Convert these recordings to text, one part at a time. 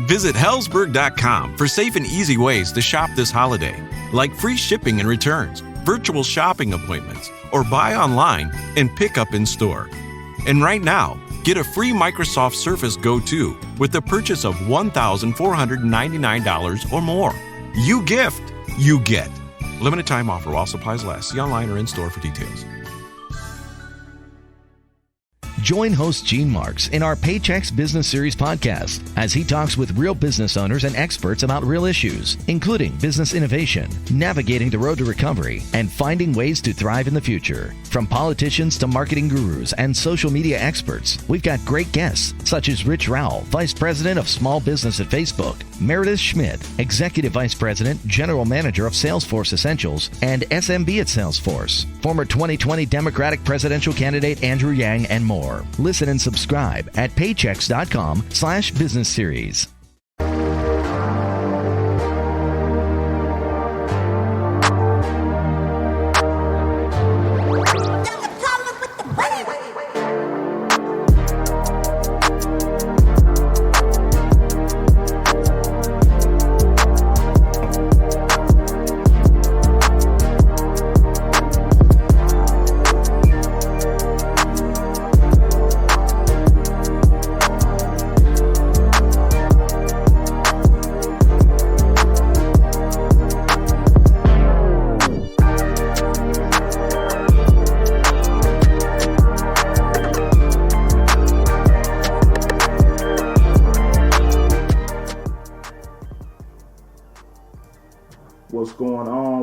Visit Hellsberg.com for safe and easy ways to shop this holiday, like free shipping and returns, virtual shopping appointments, or buy online and pick up in store. And right now, get a free Microsoft Surface Go 2 with the purchase of $1,499 or more. You gift, you get. Limited time offer while supplies last. See online or in store for details. Join host Gene Marks in our Paychecks Business Series podcast as he talks with real business owners and experts about real issues, including business innovation, navigating the road to recovery, and finding ways to thrive in the future. From politicians to marketing gurus and social media experts, we've got great guests such as Rich Rowell, Vice President of Small Business at Facebook, Meredith Schmidt, Executive Vice President, General Manager of Salesforce Essentials, and SMB at Salesforce, former 2020 Democratic presidential candidate Andrew Yang, and more. Listen and subscribe at paychecks.com/business series.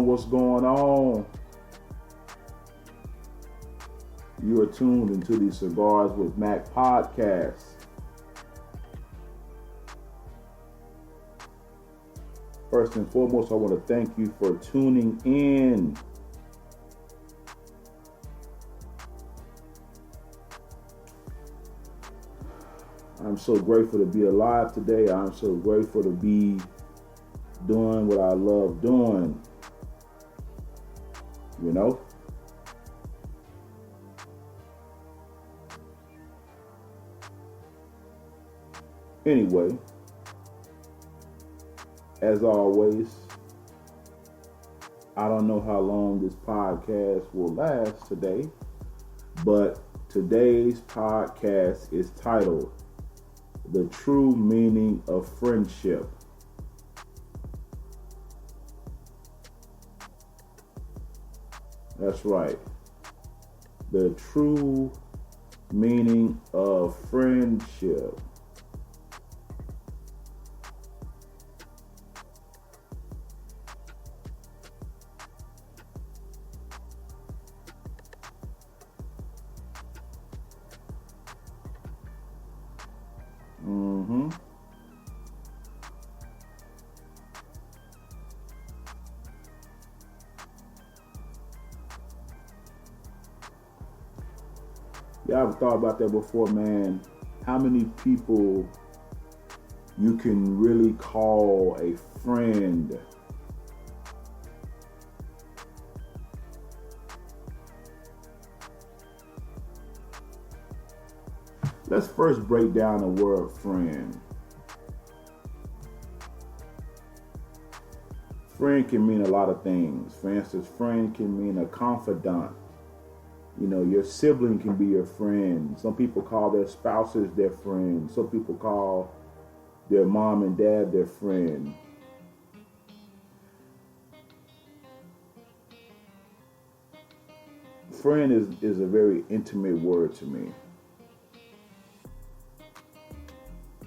What's going on? You are tuned into the Cigars with Mac podcast. First and foremost, I want to thank you for tuning in. I'm so grateful to be alive today. I'm so grateful to be doing what I love doing. You know? Anyway, as always, I don't know how long this podcast will last today, but today's podcast is titled The True Meaning of Friendship. That's right. The true meaning of friendship. Yeah, I've thought about that before, man. How many people you can really call a friend? Let's first break down the word friend. Friend can mean a lot of things. For instance, friend can mean a confidant. You know, your sibling can be your friend. Some people call their spouses their friend. Some people call their mom and dad their friend. Friend is a very intimate word to me.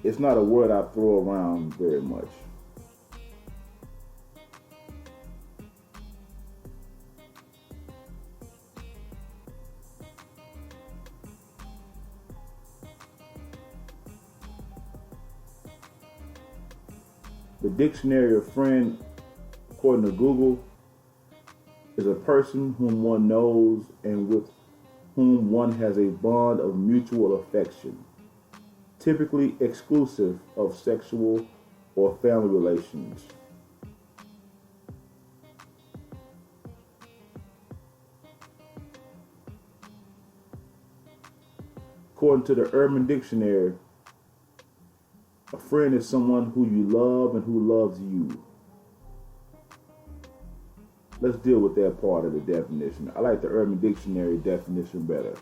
It's not a word I throw around very much. The dictionary of friend, according to Google, is a person whom one knows and with whom one has a bond of mutual affection, typically exclusive of sexual or family relations. According to the Urban Dictionary, A friend is someone who you love and who loves you. Let's deal with that part of the definition. I like the Urban Dictionary definition better.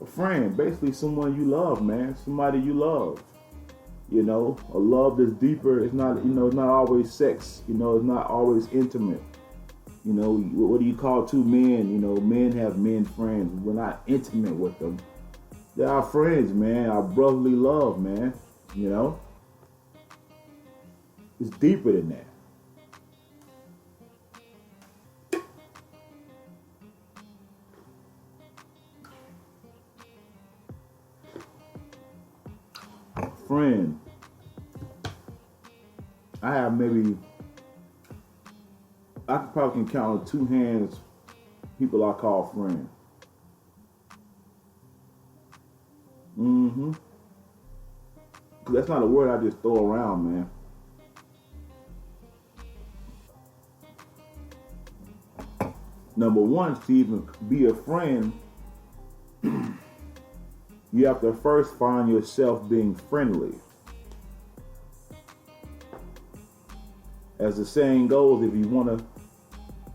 A friend, basically someone you love, man. Somebody you love. You know, a love that's deeper. It's not, it's not always sex. It's not always intimate. What do you call two men? Men have men friends. We're not intimate with them. They're our friends, man. Our brotherly love, man. It's deeper than that. Friend. I probably can count on two hands people I call friend. Cause that's not a word I just throw around, man. Number one, to even be a friend, you have to first find yourself being friendly. As the saying goes, if you want to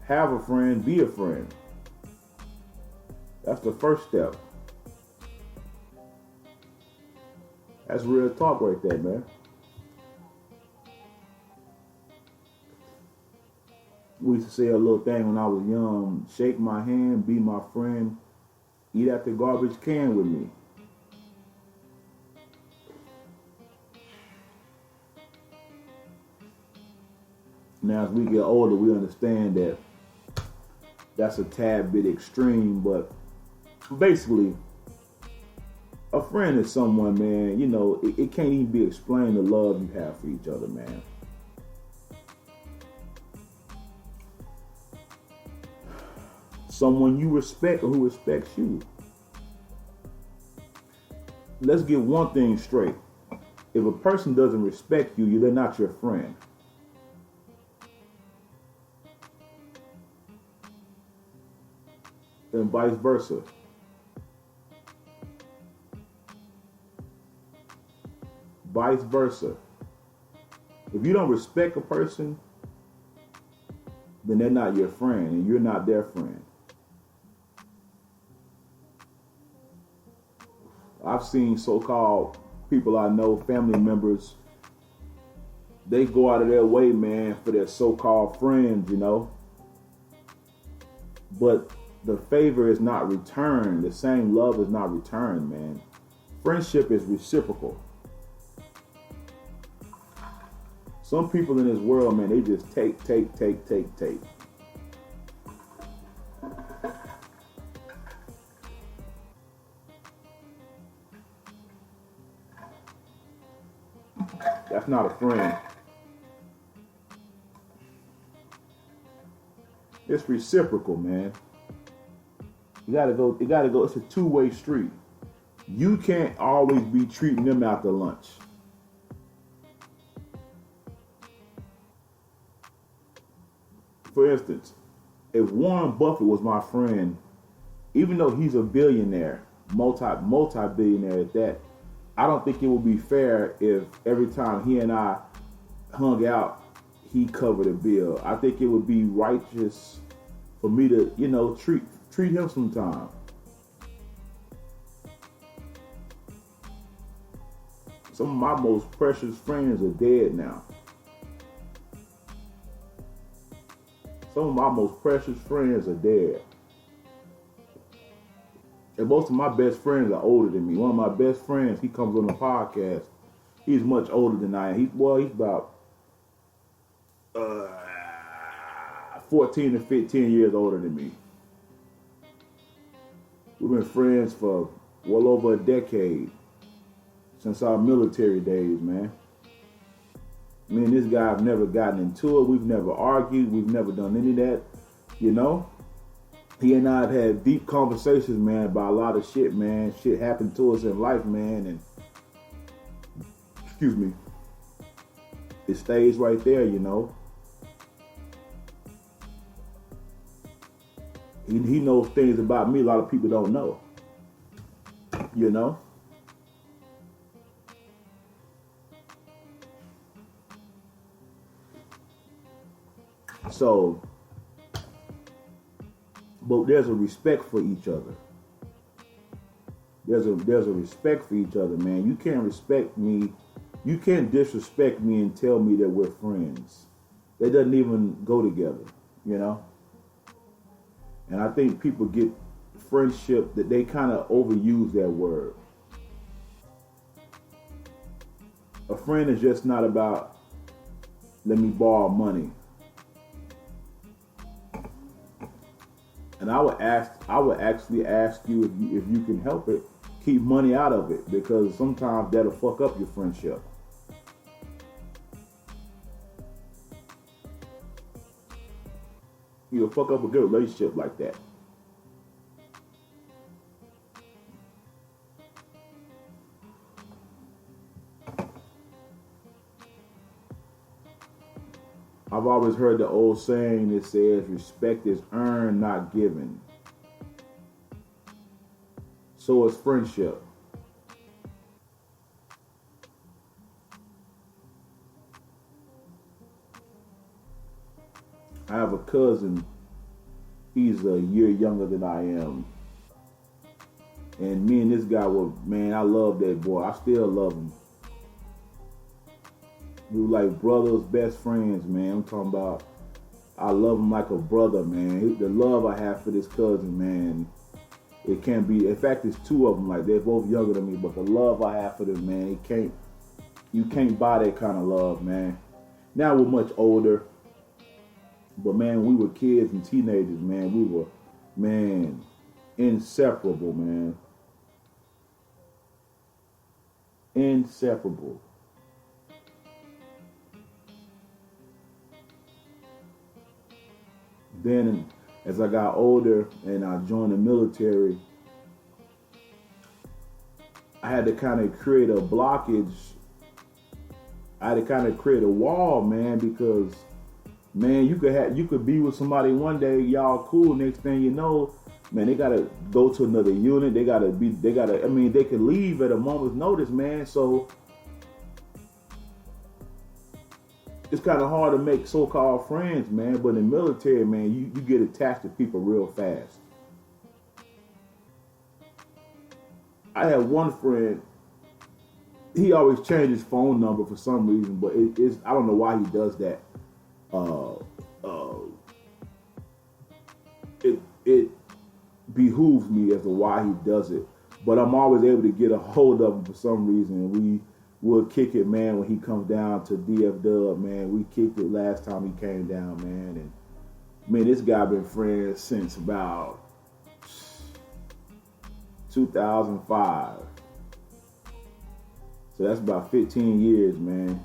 have a friend, be a friend. That's the first step. That's real talk right there, man. We used to say a little thing when I was young: shake my hand, be my friend, eat at the garbage can with me. Now, as we get older, we understand that that's a tad bit extreme, but basically, a friend is someone, man, it can't even be explained the love you have for each other, man. Someone you respect or who respects you. Let's get one thing straight. If a person doesn't respect you, they're not your friend. And vice versa. Vice versa. If you don't respect a person, then they're not your friend and you're not their friend. I've seen so-called people I know, family members, they go out of their way, man, for their so-called friends, But the favor is not returned. The same love is not returned, man. Friendship is reciprocal. Some people in this world, man, they just take. That's not a friend. It's reciprocal, man. You gotta go, it's a two-way street. You can't always be treating them after lunch. For instance, if Warren Buffett was my friend, even though he's a billionaire, multi-billionaire at that, I don't think it would be fair if every time he and I hung out, he covered a bill. I think it would be righteous for me to, treat him sometime. Some of my most precious friends are dead now. Some of my most precious friends are dead. And most of my best friends are older than me. One of my best friends, he comes on the podcast. He's much older than I am. He's about 14 to 15 years older than me. We've been friends for well over a decade. Since our military days, man. Me and this guy have never gotten into it. We've never argued. We've never done any of that. He and I have had deep conversations, man, about a lot of shit, man. Shit happened to us in life, man. And, it stays right there, He knows things about me a lot of people don't know. So, but there's a respect for each other. There's a respect for each other, man. You can't respect me. You can't disrespect me and tell me that we're friends. That doesn't even go together, you know? And I think people get friendship, that they kind of overuse that word. A friend is just not about, let me borrow money. And I would actually ask you if you can help it, keep money out of it, because sometimes that'll fuck up your friendship. You'll fuck up a good relationship like that. I've always heard the old saying that says respect is earned, not given. So is friendship. I have a cousin. He's a year younger than I am. And me and this guy were, man, I love that boy. I still love him. We were like brothers, best friends, man. I'm talking about, I love him like a brother, man. The love I have for this cousin, man, it can't be. In fact, it's two of them. Like, they're both younger than me, but the love I have for them, man, you can't buy that kind of love, man. Now we're much older, but man, we were kids and teenagers, man. We were, man, inseparable, man. Inseparable. Then, as I got older and I joined the military, I had to kind of create a blockage. I had to kind of create a wall, man, because, man, you could be with somebody one day, y'all cool. Next thing you know, man, they gotta go to another unit. They could leave at a moment's notice, man. So it's kind of hard to make so-called friends, man. But in the military, man, you get attached to people real fast. I had one friend. He always changed his phone number for some reason, but I don't know why he does that. It behooves me as to why he does it, but I'm always able to get a hold of him for some reason. We will kick it, man, when he comes down to DF Dub, man. We kicked it last time he came down, man, and man, this guy been friends since about 2005. So that's about 15 years, man.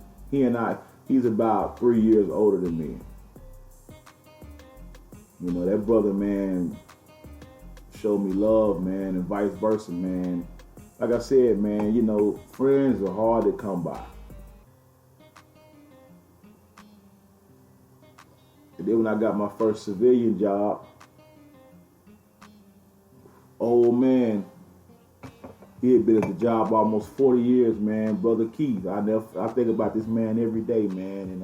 He's about 3 years older than me. You know, that brother, man, showed me love, man, and vice versa, man. Like I said, man, you know, friends are hard to come by. And then when I got my first civilian job, old man, he had been at the job almost 40 years, man. Brother Keith, I think about this man every day, man. And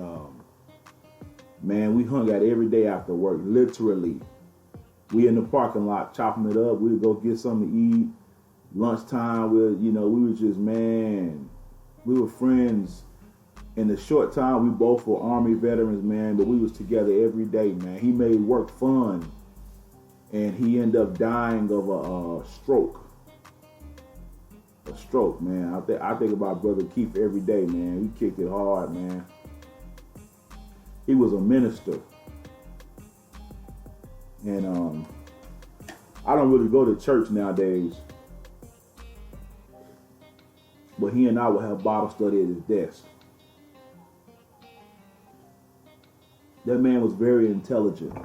man, we hung out every day after work, literally. We in the parking lot chopping it up. We'd go get something to eat. Lunchtime, we were just, man, we were friends. In the short time, we both were Army veterans, man, but we was together every day, man. He made work fun, and he ended up dying of a stroke. A stroke, man. I think about Brother Keith every day, man. We kicked it hard, man. He was a minister. And I don't really go to church nowadays. But he and I would have Bible study at his desk. That man was very intelligent.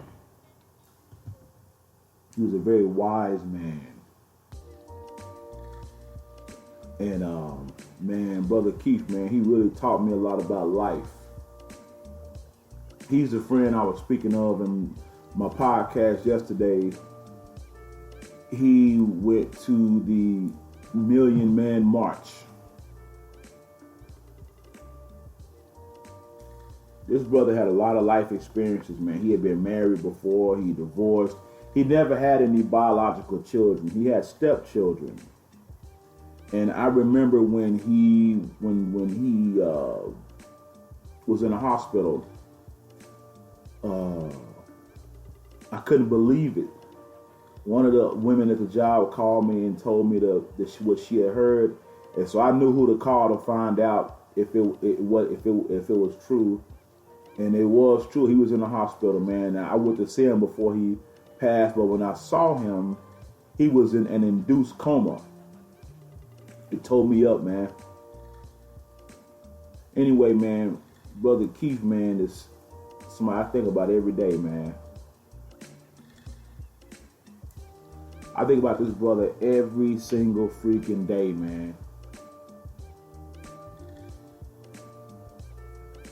He was a very wise man. And man, Brother Keith, man, he really taught me a lot about life. He's the friend I was speaking of in my podcast yesterday. He went to the Million Man March. This brother had a lot of life experiences, man. He had been married before, he divorced. He never had any biological children. He had stepchildren. And I remember when he was in a hospital, I couldn't believe it. One of the women at the job called me and told me what she had heard, and so I knew who to call to find out if it was true. And it was true. He was in the hospital, man. Now, I went to see him before he passed, but when I saw him, he was in an induced coma. It tore me up, man. Anyway, man, Brother Keith, man, is somebody I think about every day, man. I think about this brother every single freaking day, man.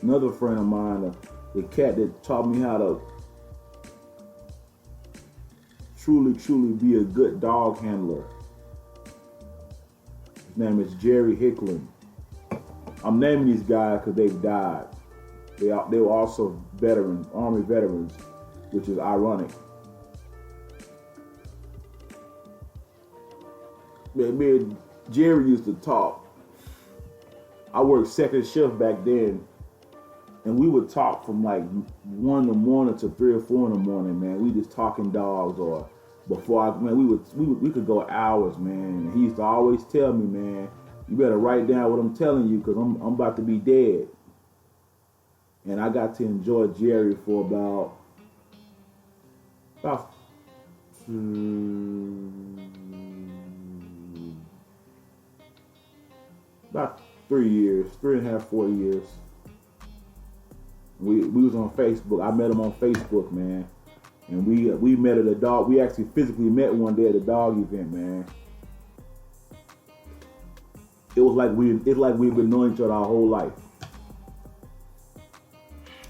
Another friend of mine, the cat that taught me how to truly be a good dog handler. His name is Jerry Hicklin. I'm naming these guys because they've died. They were also veterans, Army veterans, which is ironic. Me and Jerry used to talk. I worked second shift back then. And we would talk from like 1 in the morning to 3 or 4 in the morning, man. We just talking dogs, or we could go hours, man. And he used to always tell me, man, you better write down what I'm telling you, because I'm about to be dead. And I got to enjoy Jerry for about 3 years, 3.5, 4 years. We was on Facebook. I met him on Facebook, man. And we met at a dog. We actually physically met one day at a dog event, man. It's like we've been knowing each other our whole life.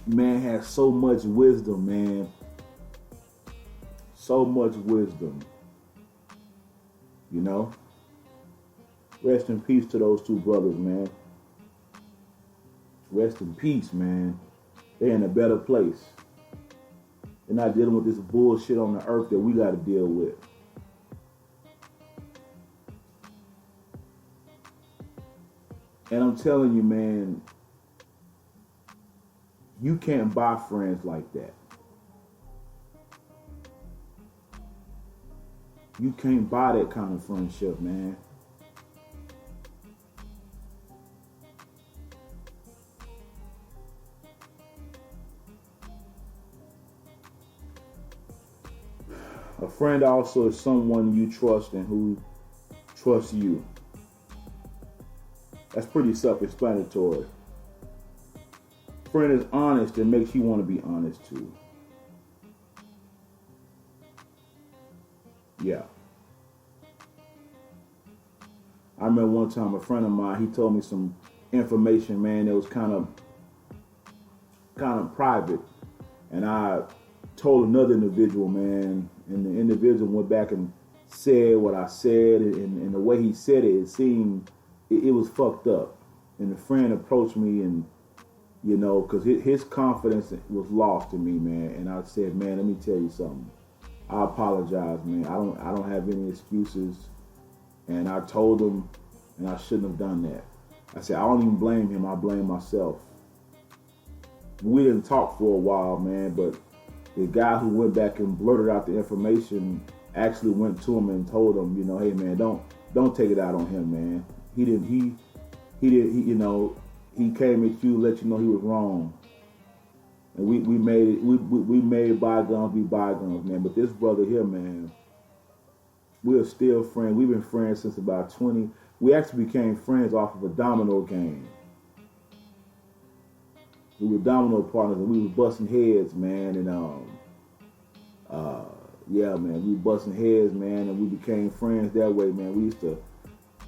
Man has so much wisdom, man. So much wisdom. You know? Rest in peace to those two brothers, man. Rest in peace, man. They're in a better place. They're not dealing with this bullshit on the earth that we got to deal with. And I'm telling you, man, you can't buy friends like that. You can't buy that kind of friendship, man. A friend also is someone you trust and who trusts you. That's pretty self-explanatory. Friend is honest and makes you want to be honest too. Yeah. I remember one time a friend of mine, he told me some information, man, that was kind of private. And I told another individual, man, and the individual went back and said what I said, and the way he said it, it seemed, it was fucked up. And the friend approached me, and, you know, because his confidence was lost in me, man. And I said, man, let me tell you something. I apologize, man. I don't have any excuses. And I told him, and I shouldn't have done that. I said, I don't even blame him. I blame myself. We didn't talk for a while, man, but the guy who went back and blurted out the information actually went to him and told him, you know, hey man, don't take it out on him, man. He you know, he came at you, let you know he was wrong. And we made bygones be bygones, man. But this brother here, man, we're still friends. We've been friends since about 20. We actually became friends off of a domino game. We were domino partners, and we was busting heads, man. And yeah, man, we were busting heads, man, and we became friends that way, man. We used to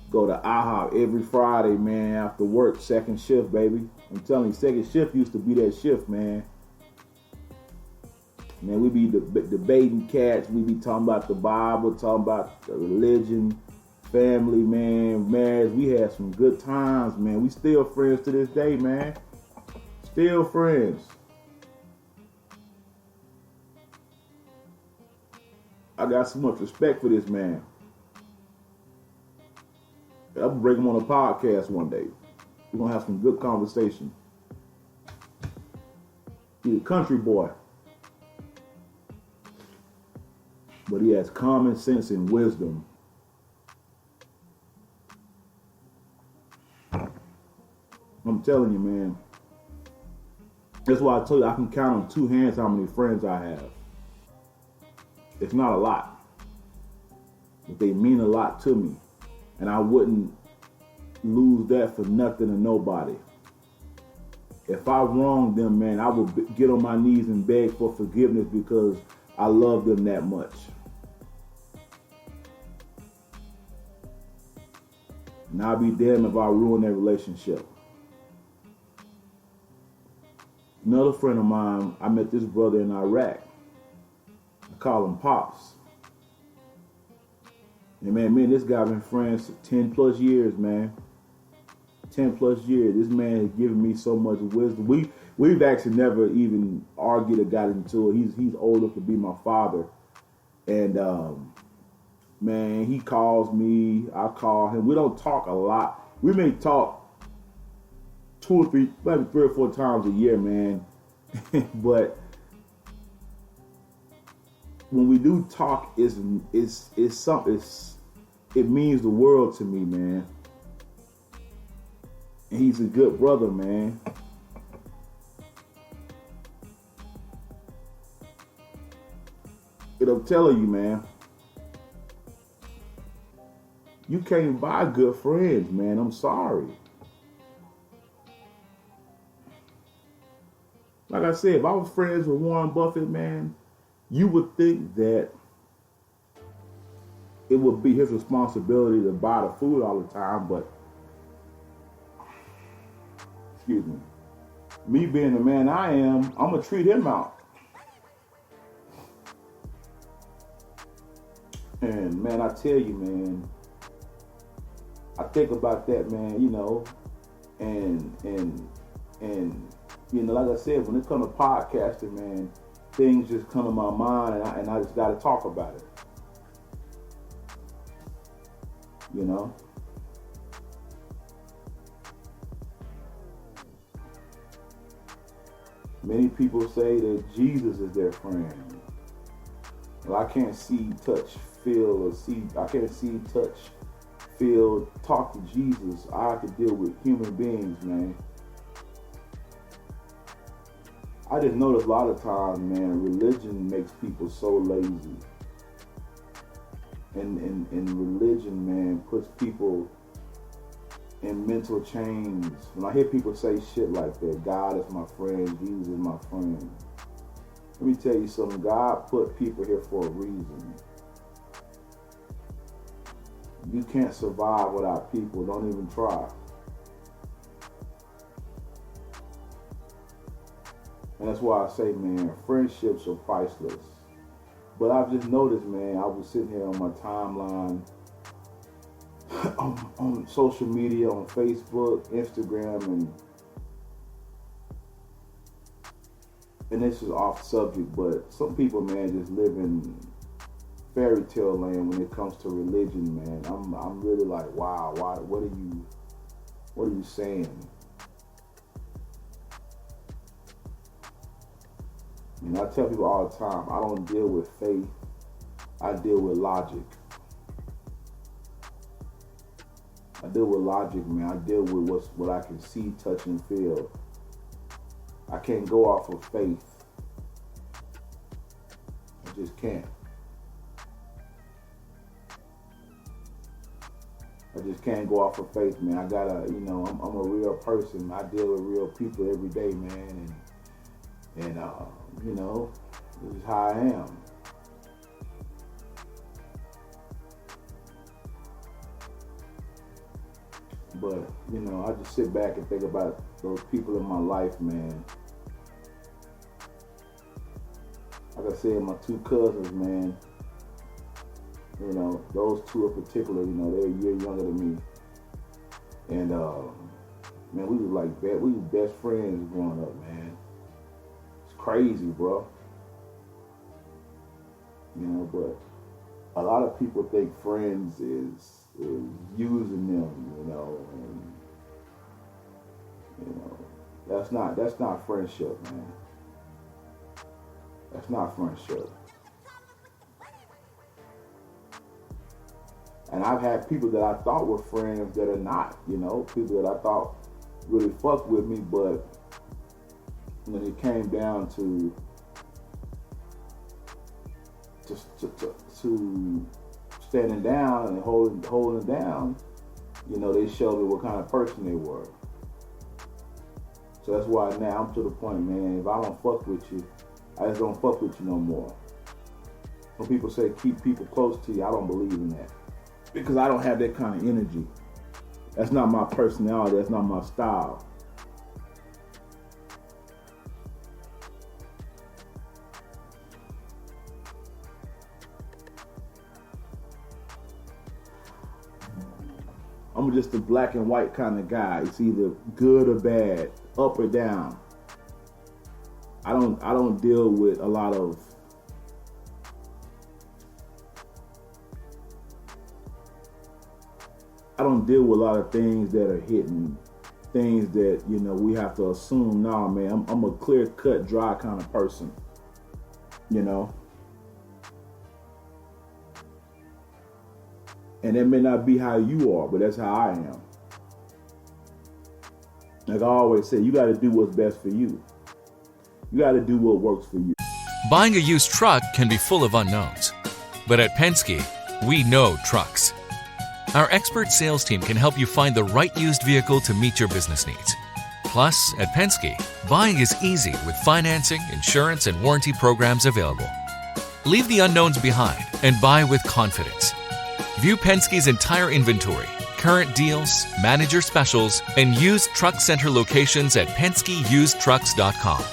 go to IHOP every Friday, man, after work, second shift, baby. I'm telling you, second shift used to be that shift, man. Man, we be debating cats. We be talking about the Bible, talking about the religion, family, man, marriage. We had some good times, man. We still friends to this day, man. Still friends. I got so much respect for this man. I'm gonna bring him on a podcast one day. We're gonna have some good conversation. He's a country boy, but he has common sense and wisdom. I'm telling you, man. That's why I told you I can count on two hands how many friends I have. It's not a lot, but they mean a lot to me. And I wouldn't lose that for nothing or nobody. If I wronged them, man, I would get on my knees and beg for forgiveness because I love them that much. And I'll be damned if I ruin that relationship. Another friend of mine, I met this brother in Iraq. I call him Pops. And man, me and this guy been friends for 10 plus years, man. 10 plus years. This man has given me so much wisdom. We've actually never even argued or got into it. He's old enough to be my father. And man, he calls me, I call him. We don't talk a lot. We may talk 2 or 3, maybe 3 or 4 times a year, man. But when we do talk, it's something. It means the world to me, man. And he's a good brother, man. And I'm telling you, man, you can't buy good friends, man. I'm sorry. Like I said, if I was friends with Warren Buffett, man, you would think that it would be his responsibility to buy the food all the time, but excuse me being the man I am, I'm gonna treat him out. And man, I tell you, man, I think about that, man, you know, and you know, like I said, when it comes to podcasting, man, things just come to my mind, and I just got to talk about it. You know? Many people say that Jesus is their friend. Well, I can't see, touch, feel, or see. I can't see, touch, feel, talk to Jesus. I have to deal with human beings, man. I just notice a lot of times, man, religion makes people so lazy. And religion, man, puts people in mental chains. When I hear people say shit like that, God is my friend, Jesus is my friend. Let me tell you something, God put people here for a reason. You can't survive without people, don't even try. And that's why I say, man, friendships are priceless. But I've just noticed, man, I was sitting here on my timeline, on social media, on Facebook, Instagram, and this is off subject, but some people, man, just live in fairy tale land when it comes to religion, man. I'm really like, wow, what are you saying? And I tell people all the time, I don't deal with faith, I deal with logic. I deal with logic, man. I deal with what I can see, touch, and feel. I can't go off of faith. I just can't. I just can't go off of faith, man. I gotta, you know, I'm a real person. I deal with real people every day, man, and you know, this is how I am. But, you know, I just sit back and think about those people in my life, man. Like I said, my 2 cousins, man, you know, those 2 in particular, you know, they're a year younger than me. And Man, we was best friends growing up, man. It's crazy, bro. You know, but a lot of people think friends is using them, you know, and you know, that's not friendship, man. That's not friendship. And I've had people that I thought were friends that are not, you know, people that I thought really fucked with me, but when it came down to standing down and holding down, you know, they showed me what kind of person they were. So that's why now I'm to the point, man, if I don't fuck with you, I just don't fuck with you no more. When people say keep people close to you, I don't believe in that. Because I don't have that kind of energy. That's not my personality, that's not my style. I'm just a black and white kind of guy. It's either good or bad, up or down. I don't deal with a lot of things that are hidden, things that, you know, we have to assume. Nah, man, I'm a clear cut, dry kind of person, you know. And that may not be how you are, but that's how I am. Like I always say, you got to do what's best for you. You got to do what works for you. Buying a used truck can be full of unknowns. But at Penske, we know trucks. Our expert sales team can help you find the right used vehicle to meet your business needs. Plus, at Penske, buying is easy with financing, insurance, and warranty programs available. Leave the unknowns behind and buy with confidence. View Penske's entire inventory, current deals, manager specials, and used truck center locations at PenskeUsedTrucks.com.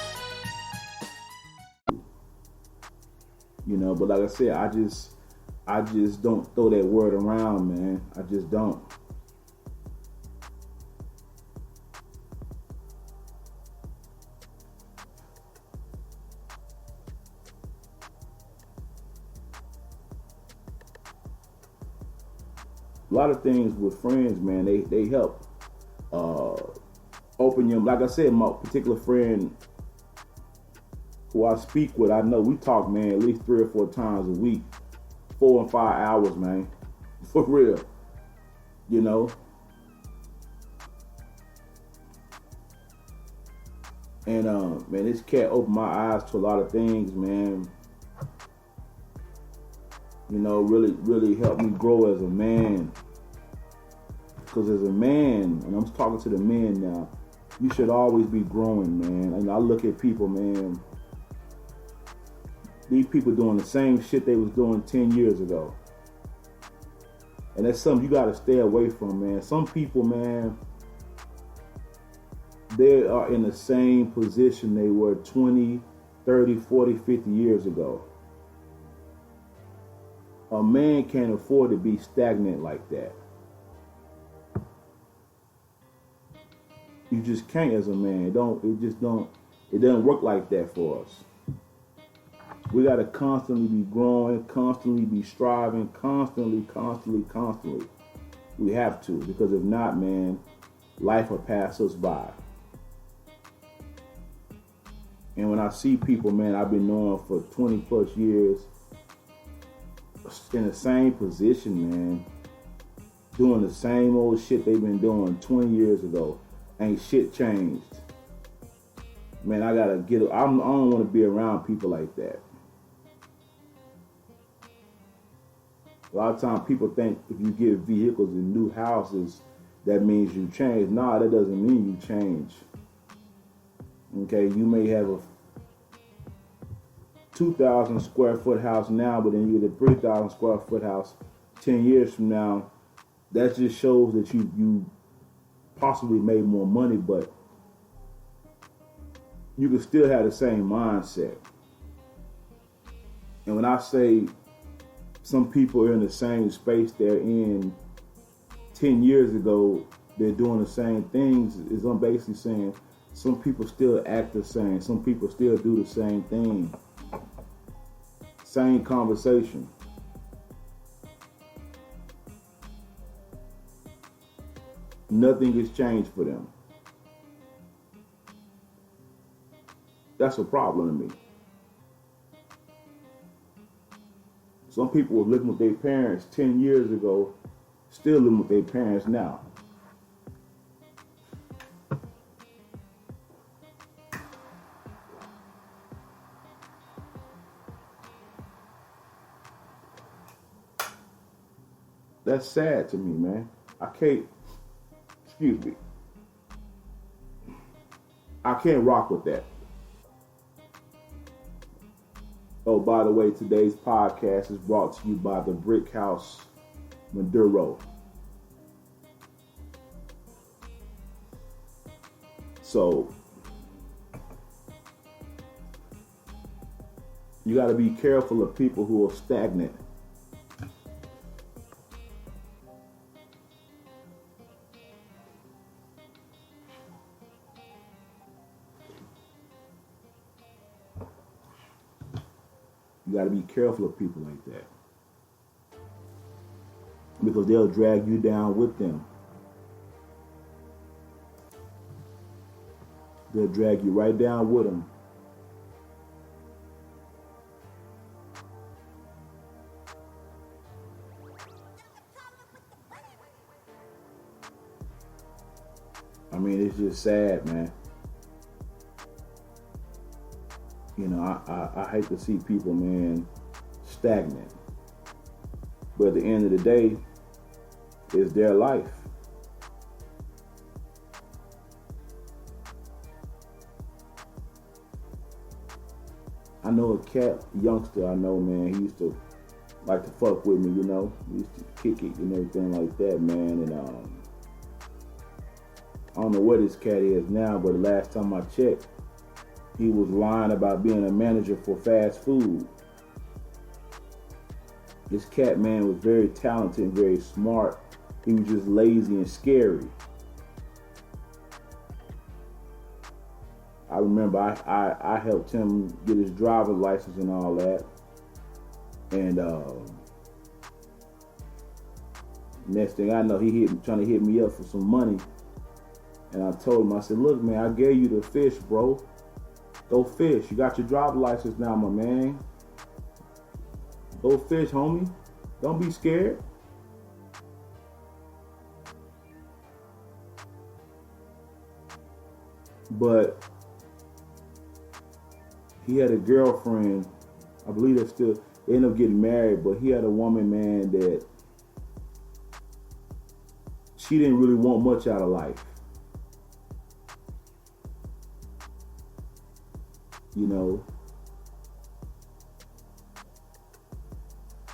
You know, but like I said, I just don't throw that word around, man. I just don't. A lot of things with friends, man, they help open your, like I said, my particular friend who I speak with, I know we talk, man, at least 3 or 4 times a week, 4 and 5 hours, man, for real, you know. And man, this cat opened my eyes to a lot of things, man. You know, really helped me grow as a man. Because as a man, and I'm talking to the men now, you should always be growing, man. And I look at people, man, these people doing the same shit they was doing 10 years ago. And that's something you gotta stay away from, man. Some people, man, they are in the same position they were 20, 30, 40, 50 years ago. A man can't afford to be stagnant like that. You just can't as a man. It doesn't work like that for us. We gotta constantly be growing, constantly be striving, constantly. We have to, because if not, man, life will pass us by. And when I see people, man, I've been knowing for 20 plus years, in the same position, man, doing the same old shit they've been doing 20 years ago. Ain't shit changed. Man, I gotta get it. I don't want to be around people like that. A lot of times people think if you get vehicles and new houses, that means you change. Nah, that doesn't mean you change. Okay, you may have a 2,000 square foot house now, but then you get a 3,000 square foot house 10 years from now. That just shows that you possibly made more money, but you can still have the same mindset. And when I say some people are in the same space they're in 10 years ago, they're doing the same things, is I'm basically saying some people still act the same. Some people still do the same thing. Same conversation. Nothing has changed for them. That's a problem to me. Some people were living with their parents 10 years ago, still living with their parents now. That's sad to me, man. I can't rock with that. Oh, by the way, today's podcast is brought to you by the Brick House Maduro. So, you got to be careful of people who are stagnant. You got to be careful of people like that, because they'll drag you down with them. They'll drag you right down with them. I mean, it's just sad, man. You know, I hate to see people, man, stagnant. But at the end of the day, it's their life. I know a cat youngster I know, man, he used to like to fuck with me, you know. He used to kick it and everything like that, man. And I don't know where this cat is now, but the last time I checked, he was lying about being a manager for fast food. This cat, man, was very talented and very smart. He was just lazy and scary. I remember I helped him get his driver's license and all that. And next thing I know, trying to hit me up for some money. And I told him, I said, look, man, I gave you the fish, bro. Go fish. You got your driver's license now, my man. Go fish, homie. Don't be scared. But he had a girlfriend. I believe they ended up getting married, but he had a woman, man, that she didn't really want much out of life. You know,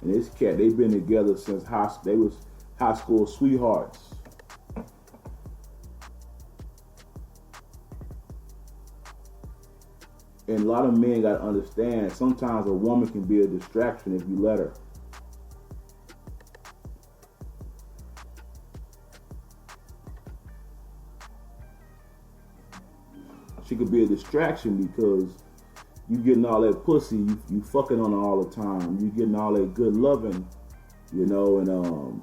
and this cat, they've been together since they was high school sweethearts. And a lot of men got to understand, sometimes a woman can be a distraction if you let her. She could be a distraction because you getting all that pussy, you fucking on her all the time, you getting all that good loving, you know, and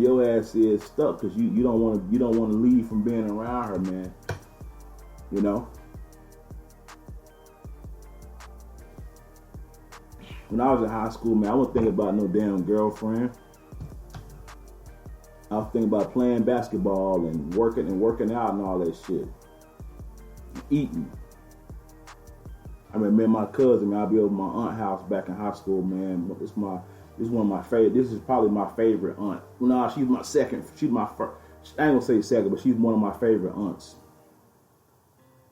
your ass is stuck because you don't want to leave from being around her, man. You know. When I was in high school, man, I wasn't thinking about no damn girlfriend. I was thinking about playing basketball and working out and all that shit. Eating. I mean, me and my cousin, man, I'd be over my aunt's house back in high school, man. This is one of my favorite. This is probably my favorite aunt. No, she's my second. She's my first. I ain't gonna say second, but she's one of my favorite aunts.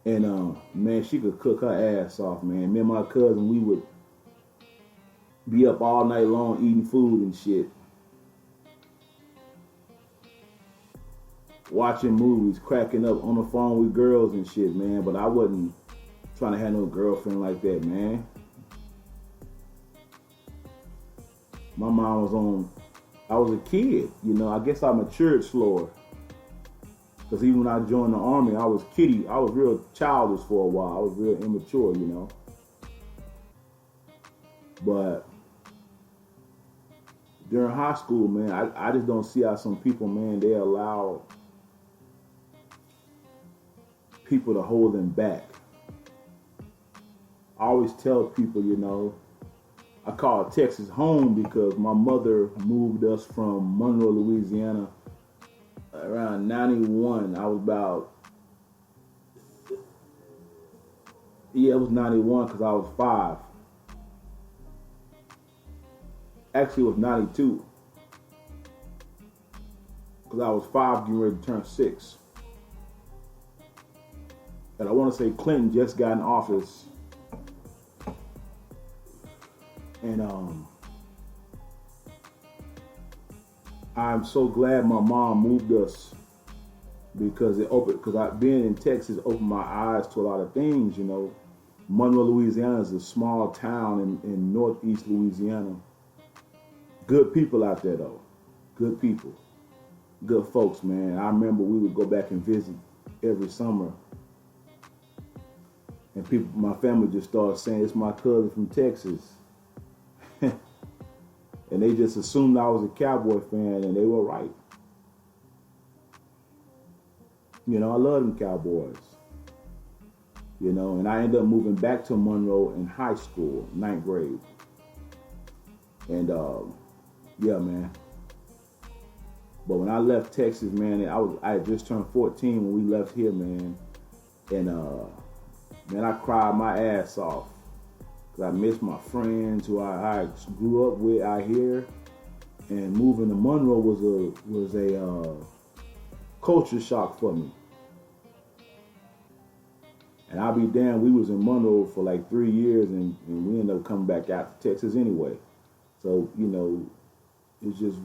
And man, she could cook her ass off, man. Me and my cousin, we would be up all night long eating food and shit. Watching movies, cracking up on the phone with girls and shit, man. But I wasn't trying to have no girlfriend like that, man. My mom was on I was a kid, you know. I guess I matured slower. Because even when I joined the Army, I was kiddie. I was real childish for a while. I was real immature, you know. But during high school, man, I just don't see how some people, man, they allow people to hold them back. I always tell people, you know, I call Texas home because my mother moved us from Monroe, Louisiana around 91. I was about, it was 91 because I was 5. Actually, it was 92 because I was 5 getting ready to turn 6. And I want to say Clinton just got in office. And I'm so glad my mom moved us because being in Texas opened my eyes to a lot of things, you know. Monroe, Louisiana is a small town in northeast Louisiana. Good people out there though. Good people. Good folks, man. I remember we would go back and visit every summer. And people, my family just started saying, it's my cousin from Texas. And they just assumed I was a Cowboy fan, and they were right. You know, I love them Cowboys. You know, and I ended up moving back to Monroe in high school, 9th grade. And, yeah, man. But when I left Texas, man, I had just turned 14 when we left here, man. And, man, I cried my ass off. I missed my friends who I grew up with out here, and moving to Monroe was a culture shock for me. And I'll be damned, we was in Monroe for like 3 years, and we ended up coming back out to Texas anyway. So, you know, it's just,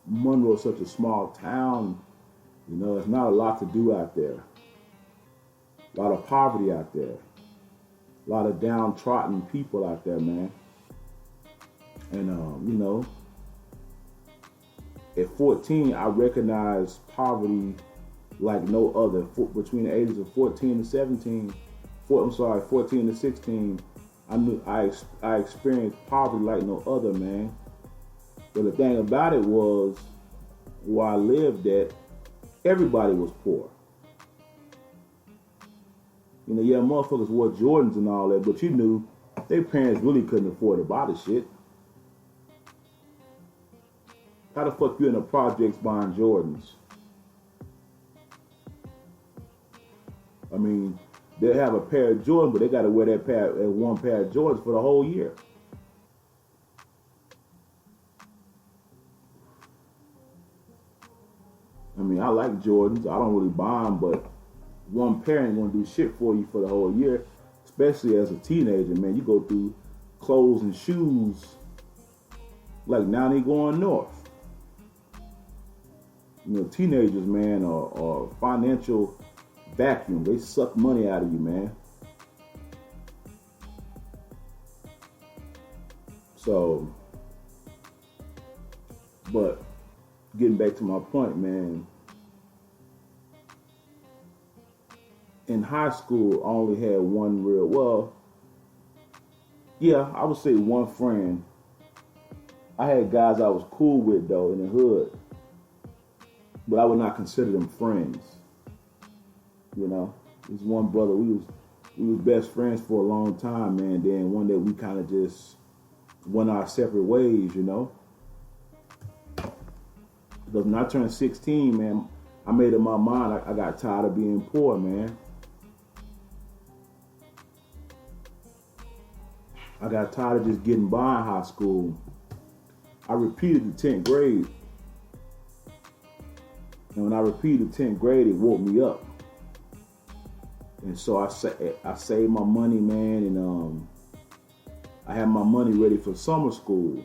Monroe is such a small town, you know, there's not a lot to do out there. A lot of poverty out there. A lot of downtrodden people out there, man. And, you know, at 14, I recognized poverty like no other. Between the ages of 14 and 17, 14 to 16, I experienced poverty like no other, man. But the thing about it was, where I lived at, everybody was poor. You know, yeah, motherfuckers wore Jordans and all that, but you knew their parents really couldn't afford to buy the shit. How the fuck you in the projects buying Jordans? I mean, they'll have a pair of Jordans, but they got to wear that one pair of Jordans for the whole year. I mean, I like Jordans. I don't really buy them, but one pair ain't gonna do shit for you for the whole year, especially as a teenager, man. You go through clothes and shoes like now they going north. You know, teenagers, man, are financial vacuum. They suck money out of you, man. So, but getting back to my point, man. In high school, I only had one I would say one friend. I had guys I was cool with, though, in the hood. But I would not consider them friends. You know? This one brother, we was best friends for a long time, man. Then one day we kind of just went our separate ways, you know? Because when I turned 16, man, I made up my mind, I got tired of being poor, man. I got tired of just getting by in high school. I repeated the 10th grade. And when I repeated the 10th grade, it woke me up. And so I saved my money, man, and I had my money ready for summer school.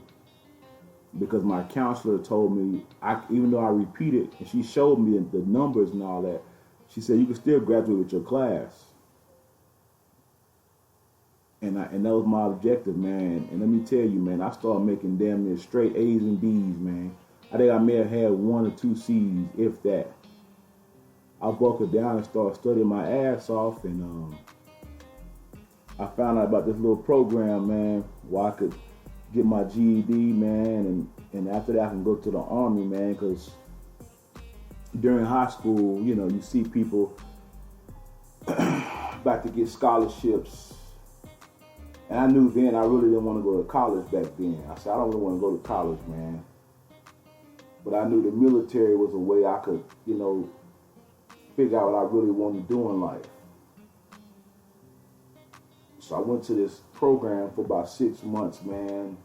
Because my counselor told me, even though I repeated, and she showed me the numbers and all that, she said, you can still graduate with your class. And that was my objective, man. And let me tell you, man, I started making damn near straight A's and B's, man. I think I may have had 1 or 2 C's, if that. I buckled down and started studying my ass off, and I found out about this little program, man, where I could get my GED, man, and after that I can go to the Army, man, because during high school, you know, you see people about to get scholarships. And I knew then I really didn't want to go to college back then. I said, I don't really want to go to college, man. But I knew the military was a way I could, you know, figure out what I really wanted to do in life. So I went to this program for about 6 months, man.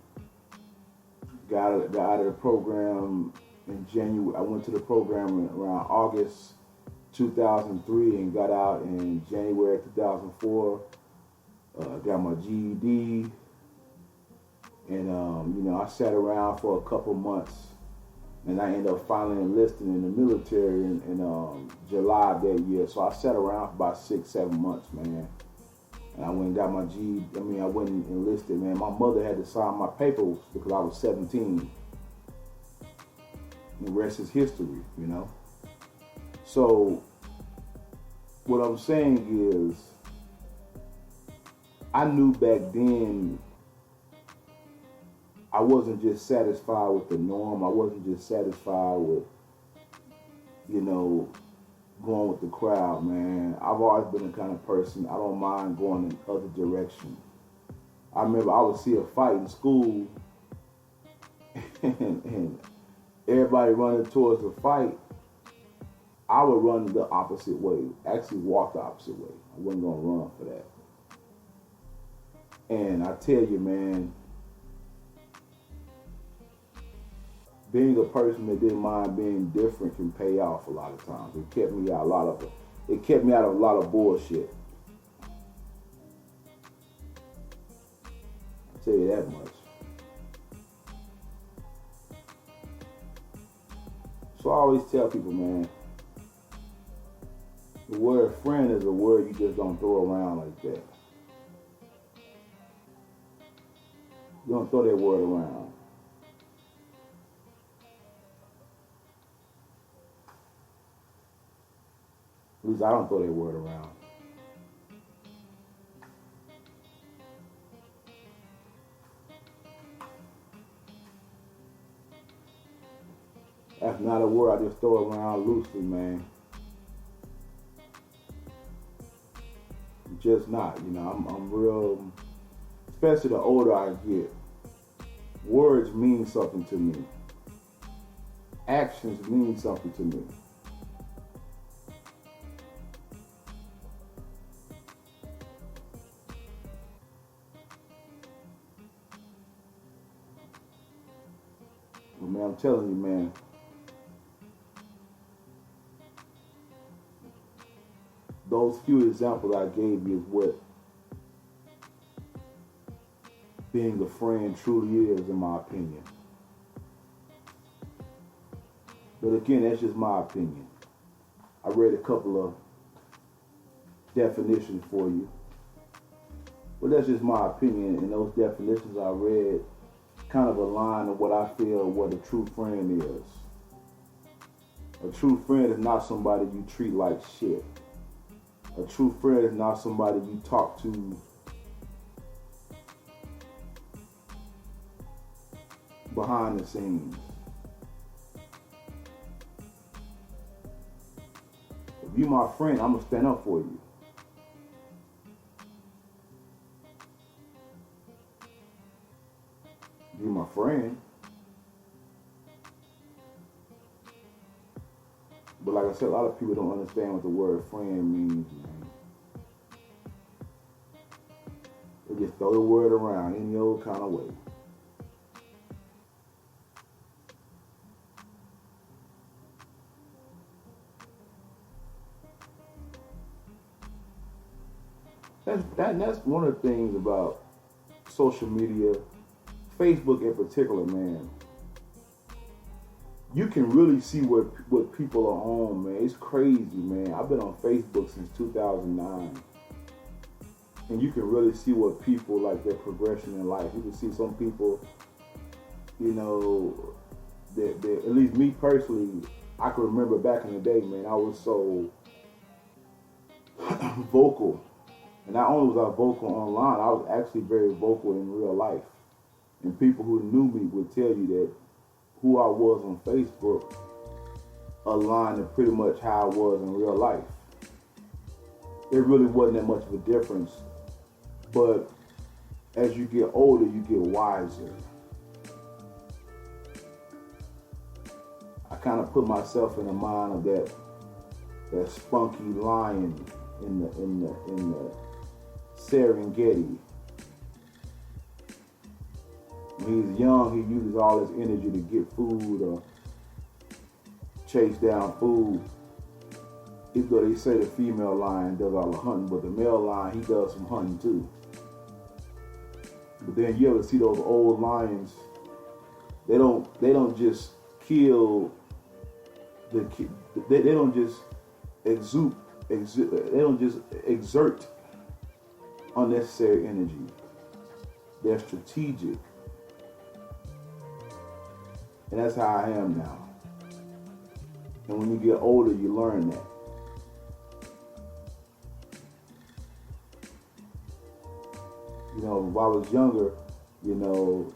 Got out of the program in January. I went to the program around August 2003 and got out in January 2004. Got my GED, and you know, I sat around for a couple months, and I ended up finally enlisting in the military in July of that year. So I sat around for about 6-7 months, man. And I went and got my GED. I went and enlisted, man. My mother had to sign my papers because I was 17. The rest is history, you know. So what I'm saying is, I knew back then I wasn't just satisfied with the norm. I wasn't just satisfied with, you know, going with the crowd, man. I've always been the kind of person, I don't mind going in other direction. I remember I would see a fight in school and everybody running towards the fight. I would run the opposite way, actually walk the opposite way. I wasn't gonna run for that. And I tell you, man, being a person that didn't mind being different can pay off a lot of times. It kept me out of a lot of bullshit. I'll tell you that much. So I always tell people, man, the word friend is a word you just don't throw around like that. You don't throw that word around. At least I don't throw that word around. That's not a word I just throw around loosely, man. Just not, you know, I'm real, especially the older I get, words mean something to me. Actions mean something to me. But man, I'm telling you, man, those few examples I gave you is what being a friend truly is, in my opinion. But again, that's just my opinion. I read a couple of definitions for you. But that's just my opinion, and those definitions I read kind of align with what I feel what a true friend is. A true friend is not somebody you treat like shit. A true friend is not somebody you talk to behind the scenes. If you my friend, I'm gonna stand up for you. If you my friend. But like I said, a lot of people don't understand what the word friend means, man. They just throw the word around any old kind of way. That's one of the things about social media, Facebook in particular, man. You can really see what people are on, man. It's crazy, man. I've been on Facebook since 2009. and you can really see what people, like, their progression in life. You can see some people, you know, that at least me personally, I can remember back in the day, man, I was so vocal. And not only was I vocal online, I was actually very vocal in real life. And people who knew me would tell you that who I was on Facebook aligned to pretty much how I was in real life. There really wasn't that much of a difference. But as you get older, you get wiser. I kind of put myself in the mind of that spunky lion in the Serengeti. When he's young, he uses all his energy to get food or chase down food. Even though they say the female lion does all the hunting, but the male lion, he does some hunting too. But then you ever see those old lions? They don't just kill they don't just exert unnecessary energy. They're strategic. And that's how I am now. And when you get older, you learn that. You know, when I was younger, you know,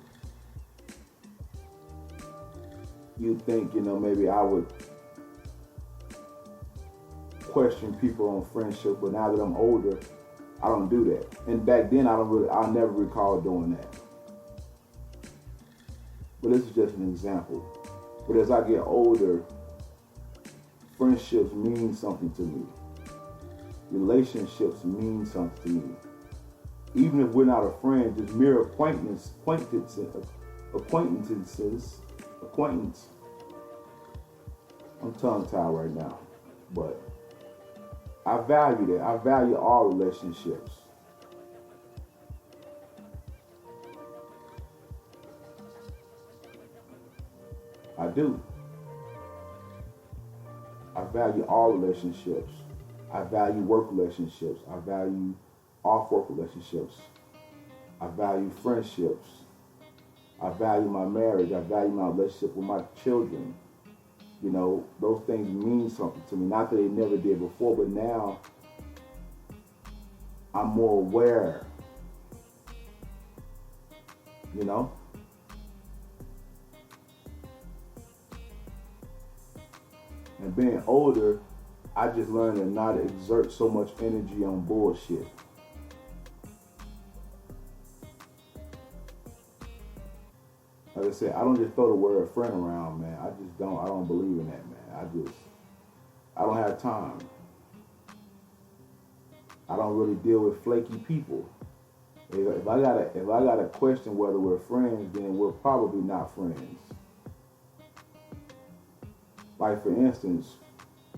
you'd think, you know, maybe I would question people on friendship, but now that I'm older, I don't do that. And back then, I never recall doing that. But this is just an example. But as I get older, friendships mean something to me. Relationships mean something to me. Even if we're not a friend, just mere acquaintance. I'm tongue-tied right now, but I value that. I value all relationships. I do. I value all relationships. I value work relationships. I value off-work relationships. I value friendships. I value my marriage. I value my relationship with my children. You know, those things mean something to me. Not that they never did before, but now I'm more aware. You know? And being older, I just learned to not exert so much energy on bullshit. Like I said, I don't just throw the word friend around, man. I don't believe in that, man. I don't have time. I don't really deal with flaky people. If I gotta question whether we're friends, then we're probably not friends. Like, for instance,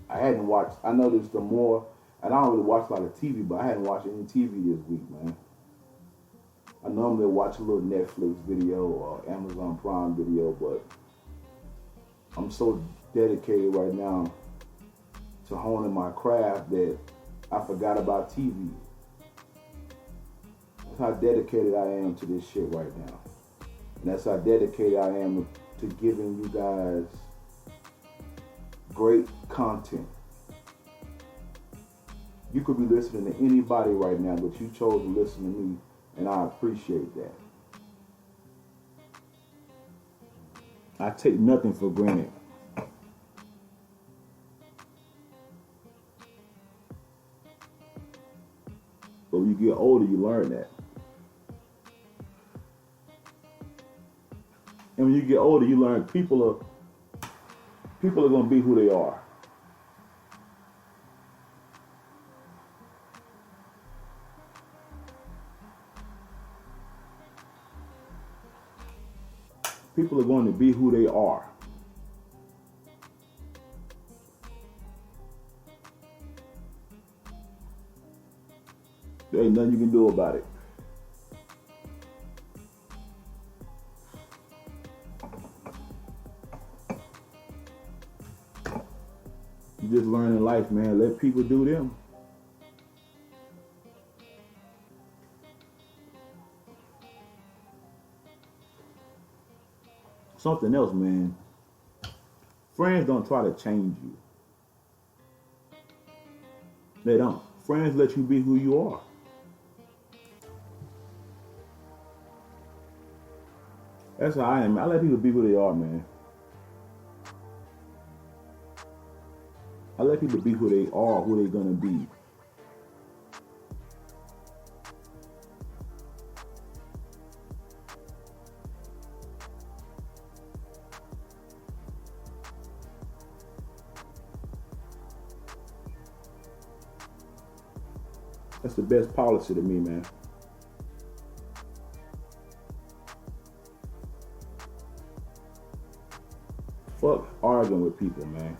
I noticed the more, and I don't really watch a lot of TV, but I hadn't watched any TV this week, man. I normally watch a little Netflix video or Amazon Prime video, but I'm so dedicated right now to honing my craft that I forgot about TV. That's how dedicated I am to this shit right now. And that's how dedicated I am to giving you guys great content. You could be listening to anybody right now, but you chose to listen to me, and I appreciate that. I take nothing for granted. But when you get older, you learn that. And when you get older, you learn people are going to be who they are. People are going to be who they are. There ain't nothing you can do about it. You just learn in life, man. Let people do them. something else, man. Friends don't try to change you. They don't. Friends let you be who you are. That's how I am. I let people be who they are, man. I let people be who they are, who they're gonna be. That's the best policy to me, man. Fuck arguing with people, man.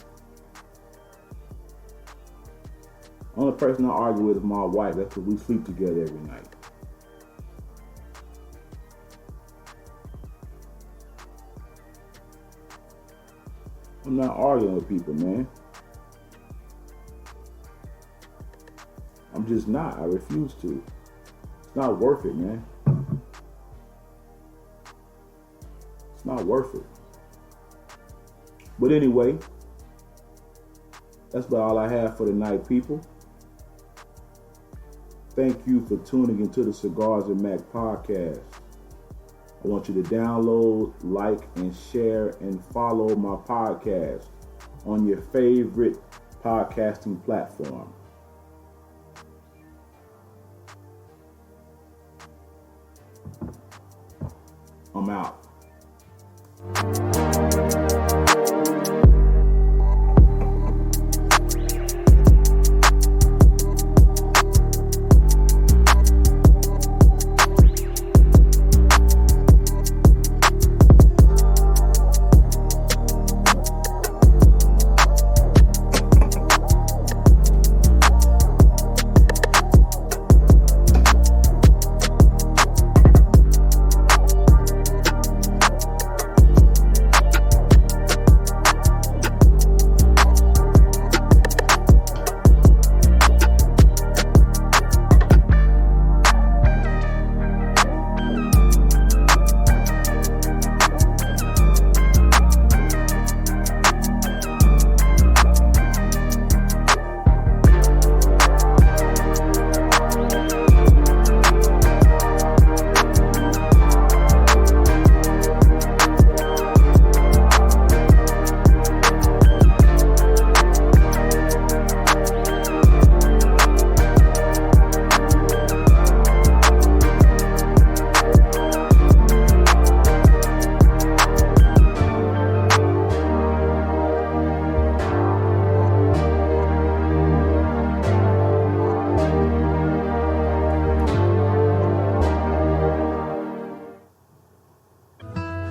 Only person I argue with is my wife. That's because we sleep together every night. I'm not arguing with people, man. I'm just not. I refuse to. It's not worth it, man. It's not worth it. But anyway, that's about all I have for tonight, people. Thank you for tuning into the Cigars and Mac podcast. I want you to download, like, and share, and follow my podcast on your favorite podcasting platform. I'm out.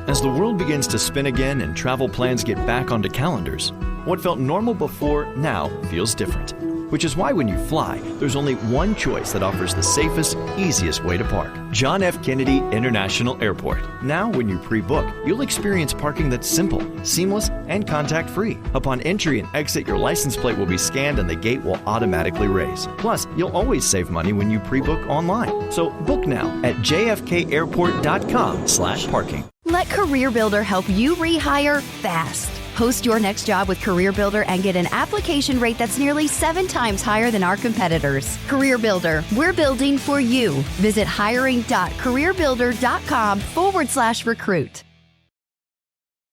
As the world begins to spin again and travel plans get back onto calendars, what felt normal before now feels different. Which is why when you fly, there's only one choice that offers the safest, easiest way to park. John F. Kennedy International Airport. Now, when you pre-book, you'll experience parking that's simple, seamless, and contact-free. Upon entry and exit, your license plate will be scanned and the gate will automatically raise. Plus, you'll always save money when you pre-book online. So book now at jfkairport.com/parking. Let CareerBuilder help you rehire fast. Post your next job with CareerBuilder and get an application rate that's nearly 7 times higher than our competitors. CareerBuilder, we're building for you. Visit hiring.careerbuilder.com/recruit.